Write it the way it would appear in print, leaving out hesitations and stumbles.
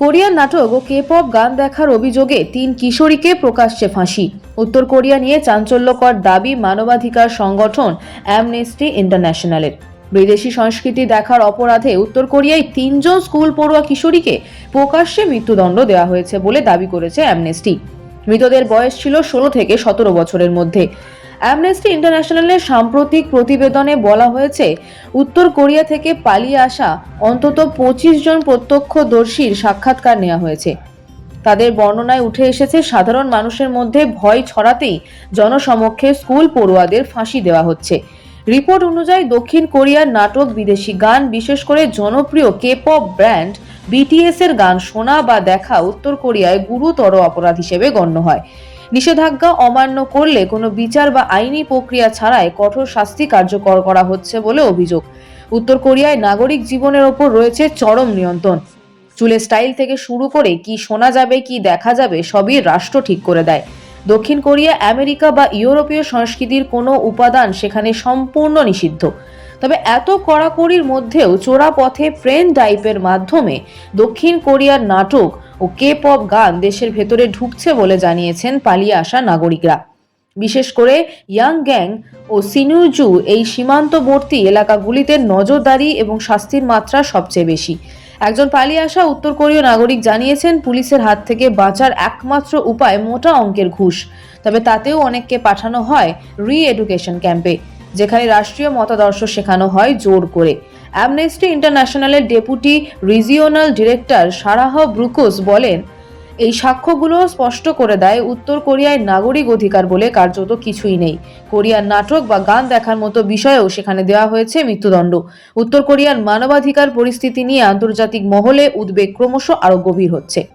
Korean নাটক ও K-pop গান দেখার অভিযোগে 3 কিশোরীকে প্রকাশ্যে ফাঁসি। উত্তর কোরিয়া নিয়ে চাঞ্চল্যকর দাবি মানবাধিকার সংগঠন অ্যামনেস্টি ইন্টারন্যাশনালের। বিদেশি সংস্কৃতি দেখার অপরাধে উত্তর কোরিয়ায় 3 জন স্কুল পড়ুয়া কিশোরীকে প্রকাশ্যে মৃত্যুদণ্ড দেওয়া হয়েছে বলে দাবি করেছে অ্যামনেস্টি। মৃতদের বয়স ছিল 16 থেকে 17 বছরের মধ্যে। অ্যামনেস্টি ইন্টারন্যাশনালের সাম্প্রতিক প্রতিবেদনে বলা হয়েছে, উত্তর কোরিয়া থেকে পালিয়ে আসা অন্তত 25 জন প্রত্যক্ষদর্শীর সাক্ষাৎকার নেওয়া হয়েছে। তাদের বর্ণনায় উঠে এসেছে, সাধারণ মানুষের মধ্যে ভয় ছড়াতেই জনসমক্ষে স্কুল পড়ুয়াদের ফাঁসি দেওয়া হচ্ছে। রিপোর্ট অনুযায়ী দক্ষিণ কোরিয়ার নাটক, বিদেশি গান, বিশেষ করে জনপ্রিয় কে-পপ ব্যান্ড বিটিএস এর গান শোনা বা দেখা উত্তর কোরিয়ায় গুরুতর অপরাধ হিসেবে গণ্য হয়। নিষেধাজ্ঞা অমান্য করলে কোনো বিচার বা আইনি প্রক্রিয়া ছাড়াই কঠোর শাস্তি কার্যকর করা হচ্ছে বলে অভিযোগ। উত্তর কোরিয়ায় নাগরিক জীবনের ওপর রয়েছে চরম নিয়ন্ত্রণ। চুলের স্টাইল থেকে শুরু করে কি শোনা যাবে, কি দেখা যাবে, সবই রাষ্ট্র ঠিক করে দেয়। দক্ষিণ কোরিয়া আমেরিকা বা ইউরোপীয় সংস্কৃতির কোনো উপাদান সেখানে সম্পূর্ণ নিষিদ্ধ। তবে এত কড়াকড়ির মধ্যেও চোরা পথে প্রেম টাইপের মাধ্যমে দক্ষিণ কোরিয়ার নাটক ও কে-পপ গান দেশের ভেতরে ঢুকছে বলে জানিয়েছেন পালিয়ে আসা নাগরিকরা। বিশেষ করে ইয়াংগ্যাং ও সিনুজু এই সীমান্তবর্তী এলাকাগুলিতে নজরদারি এবং শাস্তির মাত্রা সবচেয়ে বেশি। একজন পালিয়ে আসা উত্তর কোরীয় নাগরিক জানিয়েছেন, পুলিশের হাত থেকে বাঁচার একমাত্র উপায় মোটা অঙ্কের ঘুষ। তবে তাতেও অনেককে পাঠানো হয় রি-এডুকেশন ক্যাম্পে, যেখানে রাষ্ট্রীয় মতাদর্শ শেখানো হয় জোর করে। অ্যামনেস্টি ইন্টারন্যাশনালের deputy regional director Sarah Brooks বলেন, এই সাক্ষ্যগুলো স্পষ্ট করে দেয় উত্তর কোরিয়ায় নাগরিক অধিকার বলে কার্যত কিছুই নেই। কোরিয়ার নাটক বা গান দেখার মতো বিষয়েও সেখানে দেওয়া হয়েছে মৃত্যুদণ্ড। উত্তর কোরিয়ার মানবাধিকার পরিস্থিতি নিয়ে আন্তর্জাতিক মহলে উদ্বেগ ক্রমশ আরো গভীর হচ্ছে।